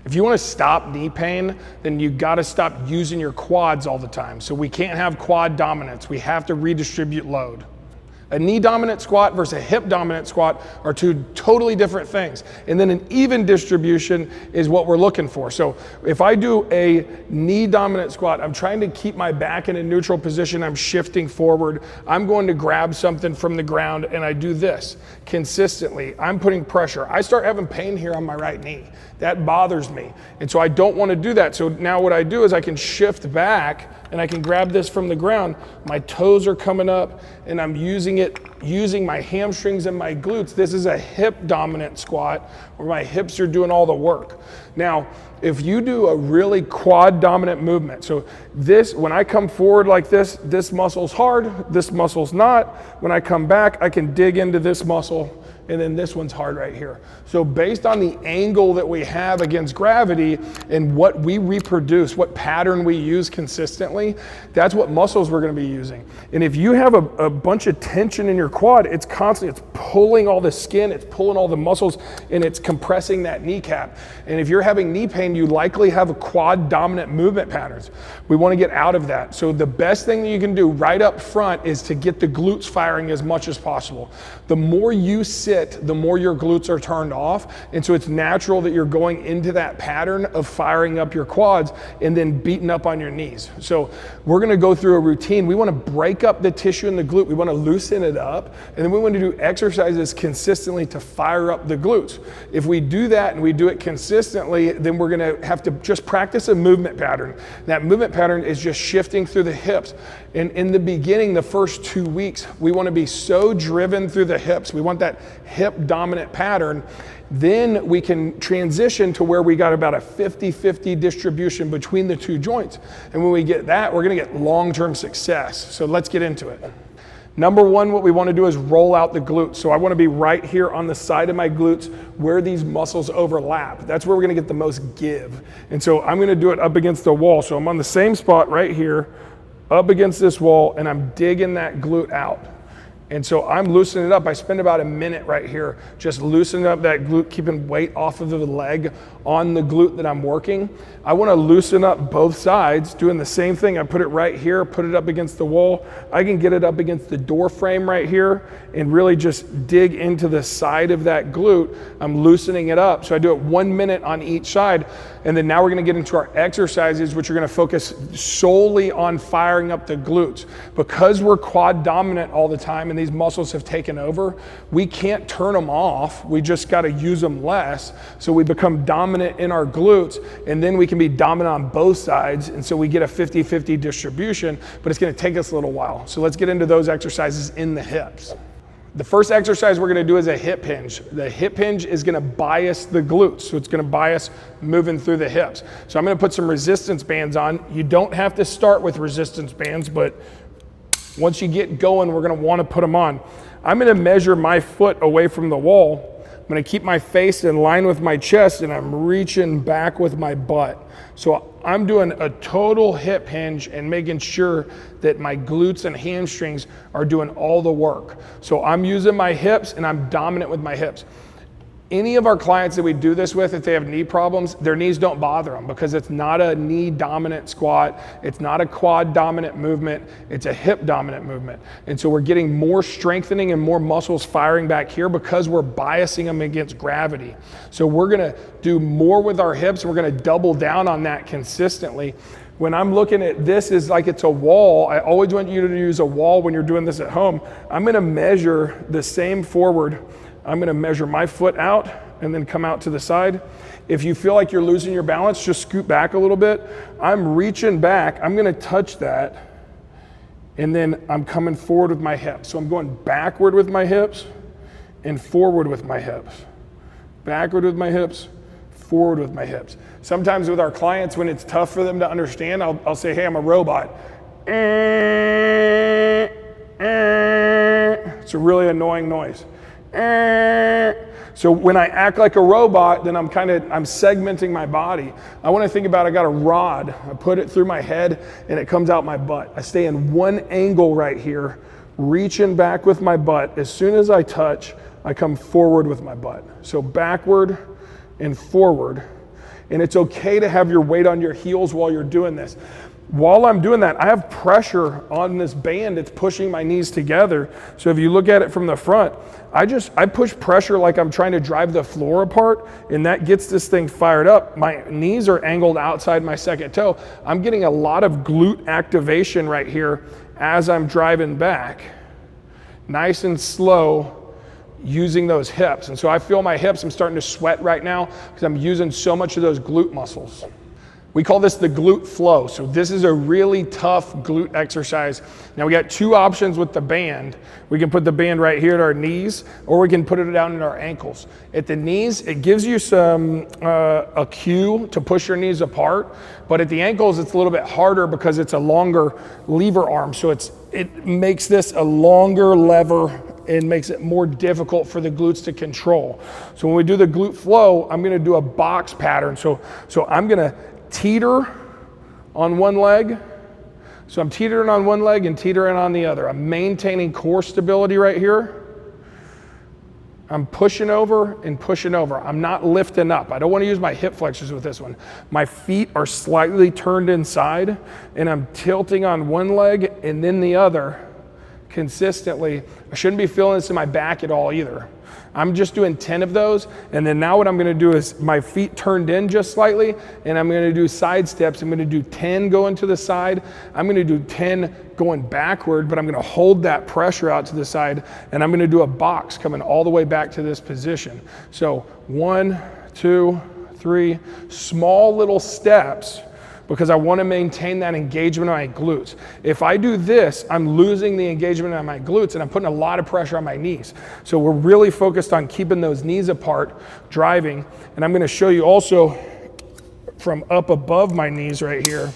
If you want to stop knee pain, then you got to stop using your quads all the time. So we can't have quad dominance. We have to redistribute load. A knee dominant squat versus a hip dominant squat are two totally different things. And then an even distribution is what we're looking for. So if I do a knee dominant squat, I'm trying to keep my back in a neutral position. I'm shifting forward. I'm going to grab something from the ground and I do this consistently. I'm putting pressure. I start having pain here on my right knee. That bothers me. And so I don't want to do that. So now what I do is I can shift back and I can grab this from the ground. My toes are coming up and I'm using my hamstrings and my glutes. This is a hip dominant squat where my hips are doing all the work. Now, if you do a really quad dominant movement, so this, when I come forward like this muscle's hard, this muscle's not. When I come back, I can dig into this muscle, and then this one's hard right here. So based on the angle that we have against gravity and what we reproduce, what pattern we use consistently, that's what muscles we're gonna be using. And if you have a bunch of tension in your quad, it's constantly, it's pulling all the skin, it's pulling all the muscles, and it's compressing that kneecap. And if you're having knee pain, you likely have a quad dominant movement patterns. We wanna get out of that. So the best thing that you can do right up front is to get the glutes firing as much as possible. The more you sit, the more your glutes are turned off. And so it's natural that you're going into that pattern of firing up your quads and then beating up on your knees. So we're gonna go through a routine. We wanna break up the tissue in the glute. We wanna loosen it up. And then we wanna do exercises consistently to fire up the glutes. If we do that and we do it consistently, then we're gonna have to just practice a movement pattern. That movement pattern is just shifting through the hips. And in the beginning, the first 2 weeks, we wanna be so driven through the hips. We want that hip dominant pattern. Then we can transition to where we got about a 50-50 distribution between the two joints. And when we get that, we're gonna get long-term success. So let's get into it. Number one, what we wanna do is roll out the glutes. So I wanna be right here on the side of my glutes where these muscles overlap. That's where we're gonna get the most give. And so I'm gonna do it up against the wall. So I'm on the same spot right here, up against this wall, and I'm digging that glute out. And so I'm loosening it up. I spend about a minute right here just loosening up that glute, keeping weight off of the leg on the glute that I'm working. I want to loosen up both sides, doing the same thing. I put it right here, put it up against the wall. I can get it up against the door frame right here and really just dig into the side of that glute. I'm loosening it up. So I do it 1 minute on each side. And then now we're going to get into our exercises, which are going to focus solely on firing up the glutes. Because we're quad dominant all the time and these muscles have taken over, we can't turn them off. We just got to use them less. So we become dominant in our glutes, and then we can be dominant on both sides. And so we get a 50-50 distribution, but it's going to take us a little while. So let's get into those exercises in the hips. The first exercise we're gonna do is a hip hinge. The hip hinge is gonna bias the glutes, so it's gonna bias moving through the hips. So I'm gonna put some resistance bands on. You don't have to start with resistance bands, but once you get going, we're gonna wanna put them on. I'm gonna measure my foot away from the wall. I'm gonna keep my face in line with my chest, and I'm reaching back with my butt. So I'm doing a total hip hinge and making sure that my glutes and hamstrings are doing all the work. So I'm using my hips and I'm dominant with my hips. Any of our clients that we do this with, if they have knee problems, their knees don't bother them because it's not a knee dominant squat. It's not a quad dominant movement. It's a hip dominant movement. And so we're getting more strengthening and more muscles firing back here because we're biasing them against gravity. So we're gonna do more with our hips. We're gonna double down on that consistently. When I'm looking at this as like it's a wall, I always want you to use a wall when you're doing this at home. I'm gonna measure the same forward. I'm gonna measure my foot out and then come out to the side. If you feel like you're losing your balance, just scoot back a little bit. I'm reaching back, I'm gonna touch that, and then I'm coming forward with my hips. So I'm going backward with my hips and forward with my hips. Backward with my hips, forward with my hips. Sometimes with our clients, when it's tough for them to understand, I'll say, hey, I'm a robot. It's a really annoying noise. So when I act like a robot, then I'm segmenting my body. I want to think about, I got a rod, I put it through my head and it comes out my butt. I stay in one angle right here, reaching back with my butt. As soon as I touch, I come forward with my butt. So backward and forward. And it's okay to have your weight on your heels while you're doing this. While I'm doing that, I have pressure on this band. It's pushing my knees together. So if you look at it from the front, I push pressure like I'm trying to drive the floor apart, and that gets this thing fired up. My knees are angled outside my second toe. I'm getting a lot of glute activation right here as I'm driving back. Nice and slow, using those hips. And so I feel my hips, I'm starting to sweat right now because I'm using so much of those glute muscles. We call this the glute flow. So this is a really tough glute exercise. Now we got two options with the band. We can put the band right here at our knees, or we can put it down at our ankles. At the knees, it gives you some a cue to push your knees apart, but at the ankles, it's a little bit harder because it's a longer lever arm. So it makes this a longer lever and makes it more difficult for the glutes to control. So when we do the glute flow, I'm gonna do a box pattern. So I'm gonna teeter on one leg. So I'm teetering on one leg and teetering on the other. I'm maintaining core stability right here. I'm pushing over and pushing over. I'm not lifting up. I don't want to use my hip flexors with this one. My feet are slightly turned inside, and I'm tilting on one leg and then the other consistently. I shouldn't be feeling this in my back at all either. I'm just doing 10 of those, and then now what I'm gonna do is my feet turned in just slightly, and I'm gonna do side steps. I'm gonna do 10 going to the side. I'm gonna do 10 going backward, but I'm gonna hold that pressure out to the side, and I'm gonna do a box coming all the way back to this position. So 1, 2, 3, small little steps, because I want to maintain that engagement on my glutes. If I do this, I'm losing the engagement on my glutes, and I'm putting a lot of pressure on my knees. So we're really focused on keeping those knees apart, driving. And I'm going to show you also from up above my knees right here.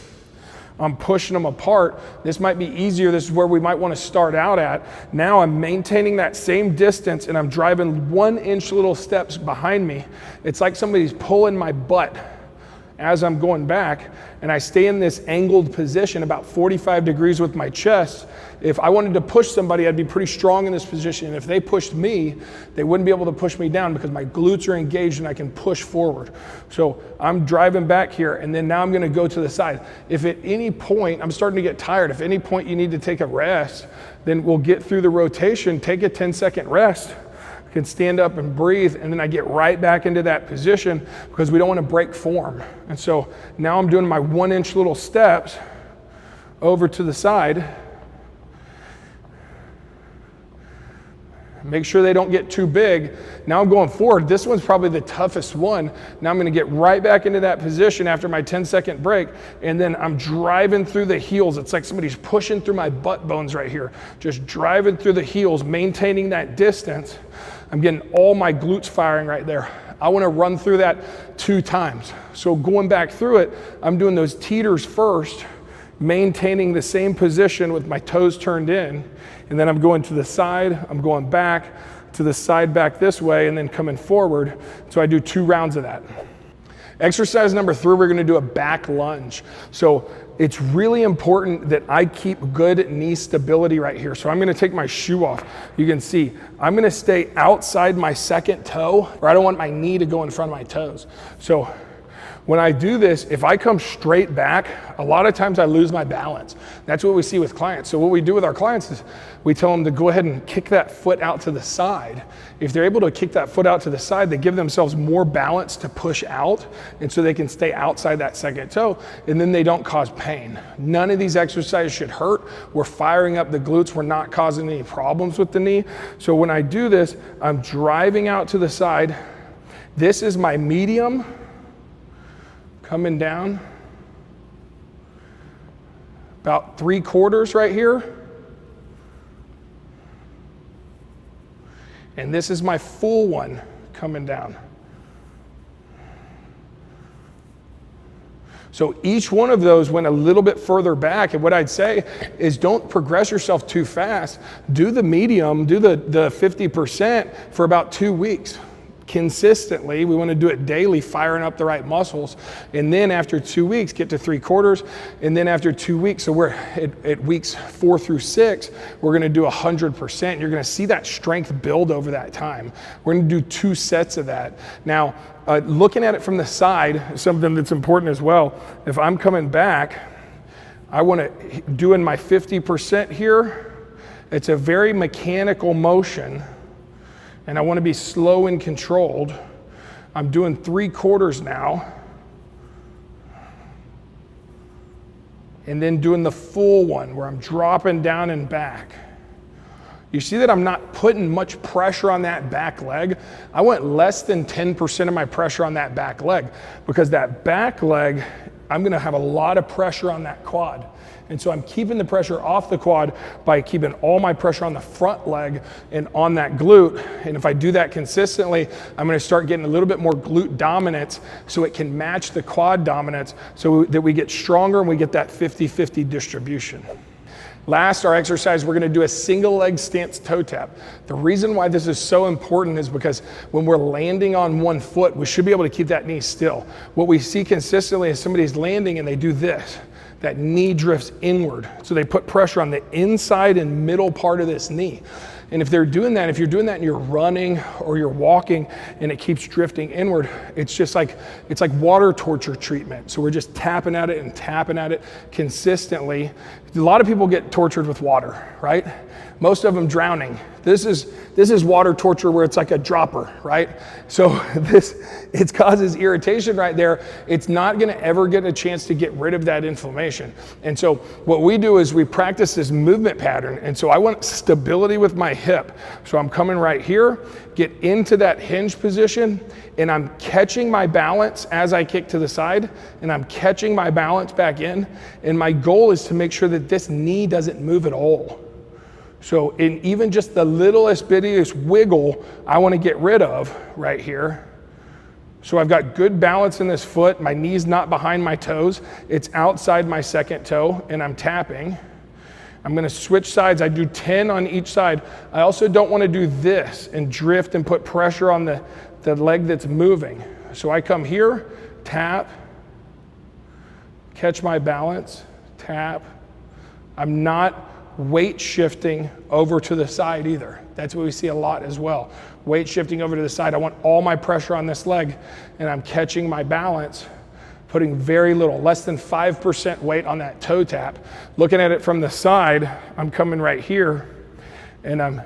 I'm pushing them apart. This might be easier. This is where we might want to start out at. Now I'm maintaining that same distance, and I'm driving 1-inch little steps behind me. It's like somebody's pulling my butt as I'm going back, and I stay in this angled position about 45 degrees with my chest. If I wanted to push somebody, I'd be pretty strong in this position. And if they pushed me, they wouldn't be able to push me down because my glutes are engaged and I can push forward. So I'm driving back here, and then now I'm gonna go to the side. If at any point, I'm starting to get tired, if at any point you need to take a rest, then we'll get through the rotation, take a 10-second rest, can stand up and breathe, and then I get right back into that position because we don't want to break form. And so now I'm doing my 1-inch little steps over to the side. Make sure they don't get too big. Now I'm going forward. This one's probably the toughest one. Now I'm going to get right back into that position after my 10-second break, and then I'm driving through the heels. It's like somebody's pushing through my butt bones right here. Just driving through the heels, maintaining that distance. I'm getting all my glutes firing right there. I want to run through that 2 times. So going back through it, I'm doing those teeters first, maintaining the same position with my toes turned in, and then I'm going to the side, I'm going back to the side back this way, and then coming forward. So I do 2 rounds of that. Exercise number 3, we're gonna do a back lunge. So it's really important that I keep good knee stability right here. So I'm gonna take my shoe off. You can see, I'm gonna stay outside my second toe, or I don't want my knee to go in front of my toes. So when I do this, if I come straight back, a lot of times I lose my balance. That's what we see with clients. So what we do with our clients is we tell them to go ahead and kick that foot out to the side. If they're able to kick that foot out to the side, they give themselves more balance to push out, and so they can stay outside that second toe, and then they don't cause pain. None of these exercises should hurt. We're firing up the glutes. We're not causing any problems with the knee. So when I do this, I'm driving out to the side. This is my medium, coming down, about 3/4 right here. And this is my full one coming down. So each one of those went a little bit further back, and what I'd say is don't progress yourself too fast. Do the medium, do the 50% for about 2 weeks. consistently. We want to do it daily, firing up the right muscles. And then after 2 weeks, get to 3/4. And then after 2 weeks, so we're at weeks 4 through 6, we're going to do 100%. You're going to see that strength build over that time. We're going to do 2 sets of that. Now, looking at it from the side, something that's important as well. If I'm coming back, I want to do in my 50% here. It's a very mechanical motion, and I want to be slow and controlled. I'm doing 3/4 now, and then doing the full one where I'm dropping down and back. You see that I'm not putting much pressure on that back leg. I want less than 10% of my pressure on that back leg, because that back leg, I'm gonna have a lot of pressure on that quad. And so I'm keeping the pressure off the quad by keeping all my pressure on the front leg and on that glute. And if I do that consistently, I'm gonna start getting a little bit more glute dominance so it can match the quad dominance so that we get stronger and we get that 50-50 distribution. Last, our exercise, we're gonna do a single leg stance toe tap. The reason why this is so important is because when we're landing on one foot, we should be able to keep that knee still. What we see consistently is somebody's landing and they do this. That knee drifts inward. So they put pressure on the inside and middle part of this knee. And if they're doing that, if you're doing that and you're running or you're walking and it keeps drifting inward, it's just like, it's like water torture treatment. So we're just tapping at it and tapping at it consistently. A lot of people get tortured with water, right? Most of them drowning. This is water torture where it's like a dropper, right? So it causes irritation right there. It's not gonna ever get a chance to get rid of that inflammation. And so what we do is we practice this movement pattern. And so I want stability with my hip. So I'm coming right here, get into that hinge position, and I'm catching my balance as I kick to the side, and I'm catching my balance back in. And my goal is to make sure that this knee doesn't move at all. So in even just the littlest bittiest wiggle, I want to get rid of right here. So I've got good balance in this foot. My knee's not behind my toes. It's outside my second toe, and I'm tapping. I'm going to switch sides. I do 10 on each side. I also don't want to do this and drift and put pressure on the leg that's moving. So I come here, tap, catch my balance, tap. I'm not weight shifting over to the side either. That's what we see a lot as well. Weight shifting over to the side. I want all my pressure on this leg, and I'm catching my balance, putting very little, less than 5% weight on that toe tap. Looking at it from the side, I'm coming right here, and I'm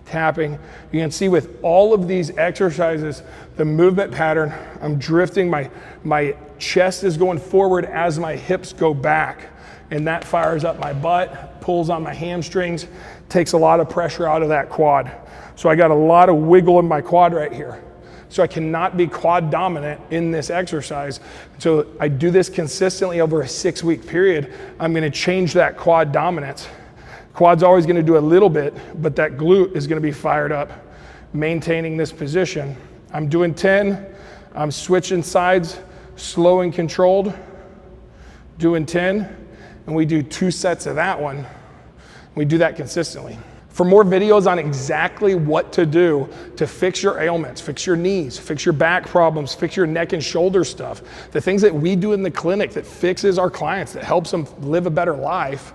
tapping. You can see with all of these exercises, the movement pattern, I'm drifting, my chest is going forward as my hips go back. And that fires up my butt, pulls on my hamstrings, takes a lot of pressure out of that quad. So I got a lot of wiggle in my quad right here. So I cannot be quad dominant in this exercise. So I do this consistently over a 6-week period. I'm gonna change that quad dominance. Quad's always gonna do a little bit, but that glute is gonna be fired up, maintaining this position. I'm doing 10, I'm switching sides, slow and controlled, doing 10. And we do 2 sets of that one. We do that consistently. For more videos on exactly what to do to fix your ailments, fix your knees, fix your back problems, fix your neck and shoulder stuff, the things that we do in the clinic that fixes our clients, that helps them live a better life,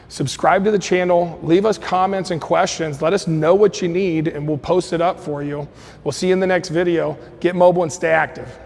subscribe to the channel, leave us comments and questions, let us know what you need, and we'll post it up for you. We'll see you in the next video. Get mobile and stay active.